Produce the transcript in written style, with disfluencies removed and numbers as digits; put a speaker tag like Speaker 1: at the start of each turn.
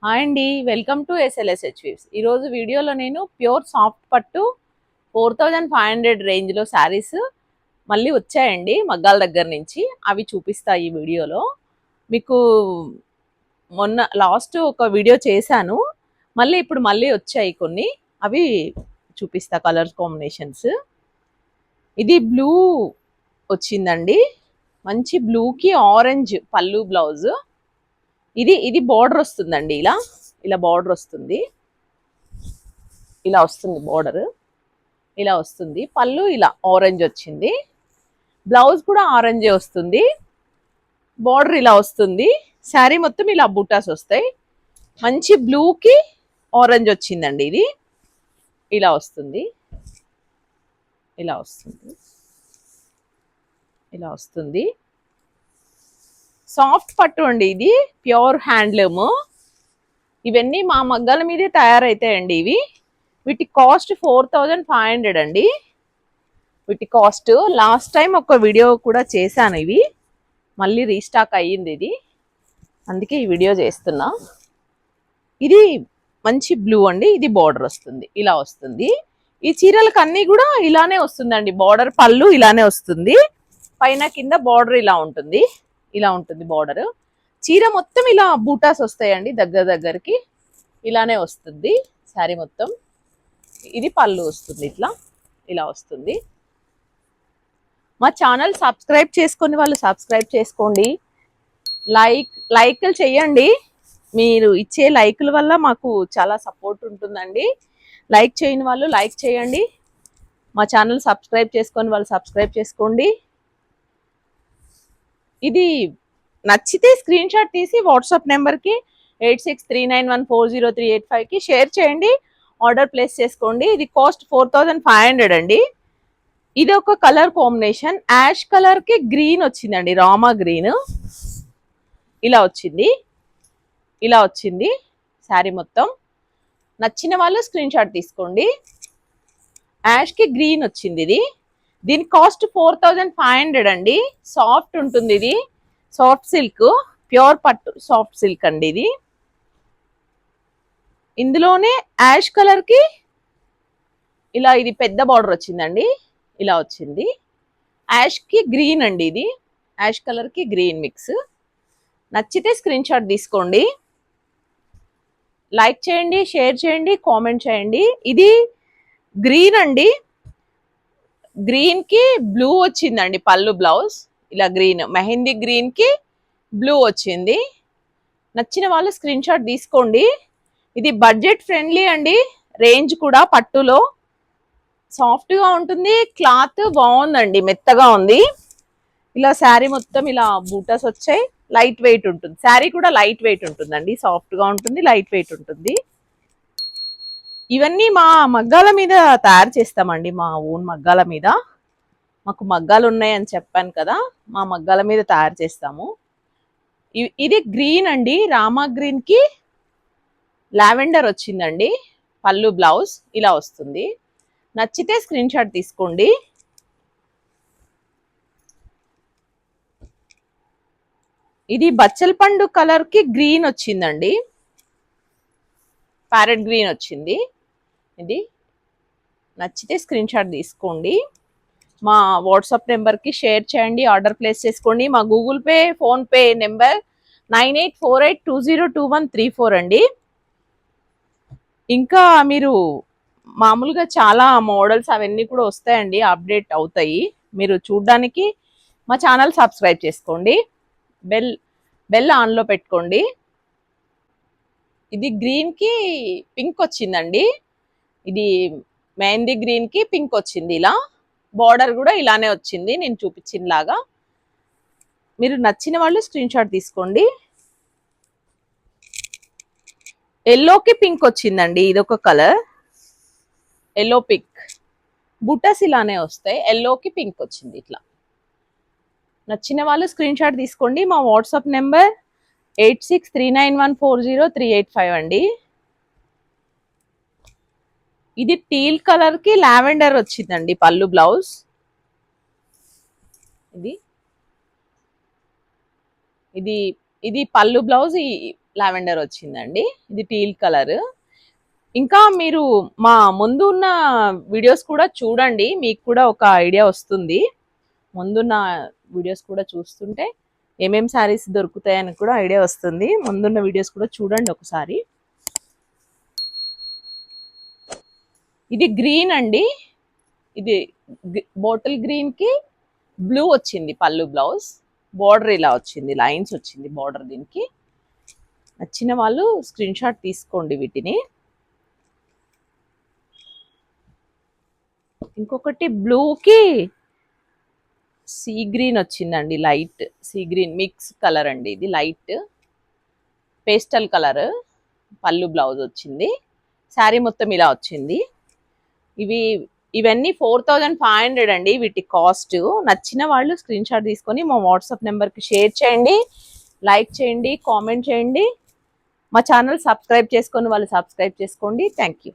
Speaker 1: Hi అండి, welcome to ఎస్ఎల్ఎస్హెచ్ weaves. ఈరోజు వీడియోలో నేను ప్యూర్ సాఫ్ట్ పట్టు 4500 రేంజ్లో శారీస్ మళ్ళీ వచ్చాయండి మగ్గాల దగ్గర నుంచి. అవి చూపిస్తా ఈ వీడియోలో. మీకు మొన్న లాస్ట్ ఒక వీడియో చేశాను, ఇప్పుడు వచ్చాయి కొన్ని. అవి చూపిస్తా, కలర్ కాంబినేషన్స్. ఇది బ్లూ వచ్చిందండి, మంచి బ్లూకి ఆరెంజ్ పళ్ళు బ్లౌజ్. ఇది బార్డర్ వస్తుందండి, ఇలా బార్డర్ వస్తుంది, ఇలా వస్తుంది బార్డర్, ఇలా వస్తుంది. పళ్ళు ఇలా ఆరెంజ్ వచ్చింది, బ్లౌజ్ కూడా ఆరెంజే వస్తుంది, బార్డర్ ఇలా వస్తుంది. శారీ మొత్తం ఇలా బూటాస్ వస్తాయి. మంచి బ్లూకి ఆరెంజ్ వచ్చిందండి. ఇది ఇలా వస్తుంది, ఇలా వస్తుంది, ఇలా వస్తుంది. సాఫ్ట్ పట్టు అండి, ఇది ప్యూర్ హ్యాండ్లూమ్. ఇవన్నీ మా మగ్గాల మీదే తయారైతాయండి. వీటి కాస్ట్ 4500 అండి. వీటి కాస్ట్ లాస్ట్ టైం ఒక వీడియో కూడా చేశాను. ఇవి మళ్ళీ రీస్టాక్ అయ్యింది, ఇది అందుకే ఈ వీడియో చేస్తున్నా. ఇది మంచి బ్లూ అండి, ఇది బార్డర్ వస్తుంది, ఇలా వస్తుంది. ఈ చీరలకు అన్నీ కూడా ఇలానే వస్తుందండి. బార్డర్ పళ్ళు ఇలానే వస్తుంది, పైన కింద బార్డర్ ఇలా ఉంటుంది, ఇలా ఉంటుంది బార్డర్. చీర మొత్తం ఇలా బూటాస్ వస్తాయండి, దగ్గరికి ఇలానే వస్తుంది శారీ మొత్తం. ఇది పళ్ళు వస్తుంది, ఇలా వస్తుంది. మా ఛానల్ సబ్స్క్రైబ్ చేసుకొని వాళ్ళు సబ్స్క్రైబ్ చేసుకోండి, లైక్లు చేయండి. మీరు ఇచ్చే లైకుల వల్ల మాకు చాలా సపోర్ట్ ఉంటుందండి. లైక్ చేయని వాళ్ళు లైక్ చేయండి, మా ఛానల్ సబ్స్క్రైబ్ చేసుకొని వాళ్ళు సబ్స్క్రైబ్ చేసుకోండి. ఇది నచ్చితే స్క్రీన్ షాట్ తీసి వాట్సాప్ నెంబర్కి 8639140385కి షేర్ చేయండి, ఆర్డర్ ప్లేస్ చేసుకోండి. ఇది కాస్ట్ 4500 అండి. ఇది ఒక కలర్ కాంబినేషన్, యాష్ కలర్కి గ్రీన్ వచ్చిందండి, రామా గ్రీన్. ఇలా వచ్చింది, ఇలా వచ్చింది శారీ మొత్తం. నచ్చిన వాళ్ళు స్క్రీన్ షాట్ తీసుకోండి. యాష్కి గ్రీన్ వచ్చింది. దీని కాస్ట్ 4500 అండి. సాఫ్ట్ ఉంటుంది, ఇది సాఫ్ట్ సిల్క్, ప్యూర్ పట్టు సాఫ్ట్ సిల్క్ అండి. ఇందులోనే యాష్ కలర్కి ఇలా ఇది పెద్ద బార్డర్ వచ్చిందండి, ఇలా వచ్చింది. యాష్కి గ్రీన్ అండి, ఇది యాష్ కలర్కి గ్రీన్ మిక్స్. నచ్చితే స్క్రీన్ షాట్ తీసుకోండి, లైక్ చేయండి, షేర్ చేయండి, కామెంట్ చేయండి. ఇది గ్రీన్ అండి, గ్రీన్కి బ్లూ వచ్చిందండి పళ్ళు బ్లౌజ్. ఇలా గ్రీన్, మెహందీ గ్రీన్కి బ్లూ వచ్చింది. నచ్చిన వాళ్ళు స్క్రీన్ షాట్ తీసుకోండి. ఇది బడ్జెట్ ఫ్రెండ్లీ అండి, రేంజ్ కూడా పట్టులో సాఫ్ట్గా ఉంటుంది, క్లాత్ బాగుందండి, మెత్తగా ఉంది. ఇలా శారీ మొత్తం ఇలా బూటాస్ వచ్చాయి, లైట్ వెయిట్ ఉంటుంది. శారీ కూడా లైట్ వెయిట్ ఉంటుందండి, సాఫ్ట్గా ఉంటుంది, లైట్ వెయిట్ ఉంటుంది. ఇవన్నీ మా మగ్గాల మీద తయారు చేస్తామండి, మా ఓన్ మగ్గాల మీద. మాకు మగ్గాలు ఉన్నాయని చెప్పాను కదా, మా మగ్గాల మీద తయారు చేస్తాము. ఇది గ్రీన్ అండి, రామా గ్రీన్కి లావెండర్ వచ్చిందండి పళ్ళు బ్లౌజ్, ఇలా వస్తుంది. నచ్చితే స్క్రీన్ షాట్ తీసుకోండి. ఇది బచ్చల పండు కలర్కి గ్రీన్ వచ్చిందండి, ప్యారెట్ గ్రీన్ వచ్చింది. ఇది నచ్చితే స్క్రీన్ షాట్ తీసుకోండి, మా వాట్సాప్ నెంబర్కి షేర్ చేయండి, ఆర్డర్ ప్లేస్ చేసుకోండి. మా గూగుల్ పే, ఫోన్పే నెంబర్ 9848202134 అండి. ఇంకా మీరు మామూలుగా చాలా మోడల్స్ అవన్నీ కూడా వస్తాయండి, అప్డేట్ అవుతాయి. మీరు చూడడానికి మా ఛానల్ సబ్స్క్రైబ్ చేసుకోండి, బెల్ ఆన్లో పెట్టుకోండి. ఇది గ్రీన్కి పింక్ వచ్చిందండి, ఇది మెహందీ గ్రీన్కి పింక్ వచ్చింది. ఇలా బార్డర్ కూడా ఇలానే వచ్చింది, నేను చూపించిన లాగా. మీరు నచ్చిన వాళ్ళు స్క్రీన్ షాట్ తీసుకోండి. ఎల్లోకి పింక్ వచ్చిందండి, ఇదొక కలర్, ఎల్లో పింక్. బుట్టస్ ఇలానే వస్తాయి, ఎల్లోకి పింక్ వచ్చింది. ఇట్లా నచ్చిన వాళ్ళు స్క్రీన్ షాట్ తీసుకోండి. మా వాట్సాప్ నెంబర్ 8639140385 అండి. ఇది టీల్ కలర్కి లావెండర్ వచ్చిందండి పళ్ళు బ్లౌజ్. ఇది ఇది పళ్ళు బ్లౌజ్, లావెండర్ వచ్చిందండి. ఇది టీల్ కలర్. ఇంకా మీరు మా ముందు ఉన్న వీడియోస్ కూడా చూడండి, మీకు కూడా ఒక ఐడియా వస్తుంది. ముందున్న వీడియోస్ కూడా చూస్తుంటే ఏమేం శారీస్ దొరుకుతాయని కూడా ఐడియా వస్తుంది. ముందున్న వీడియోస్ కూడా చూడండి ఒకసారి. ఇది గ్రీన్ అండి. ఇది బాటిల్ గ్రీన్ కి బ్లూ వచ్చింది పళ్ళు బ్లౌజ్. బార్డర్ ఇలా వచ్చింది, లైన్స్ వచ్చింది బార్డర్. దీనికి నచ్చిన వాళ్ళు స్క్రీన్ షాట్ తీసుకోండి వీటిని. ఇంకొకటి బ్లూకి సీ గ్రీన్ వచ్చిందండి, light sea green mix colour అండి. ఇది లైట్ పేస్టల్ కలర్. పళ్ళు బ్లౌజ్ వచ్చింది. శారీ మొత్తం ఇలా వచ్చింది. ఇవన్నీ 4500 అండి వీటి కాస్ట్. నచ్చిన వాళ్ళు స్క్రీన్ షాట్ తీసుకొని మా వాట్సాప్ నెంబర్కి షేర్ చేయండి, లైక్ చేయండి, కామెంట్ చేయండి. మా ఛానల్ సబ్స్క్రైబ్ చేసుకొని వాళ్ళు సబ్స్క్రైబ్ చేసుకోండి. Thank you.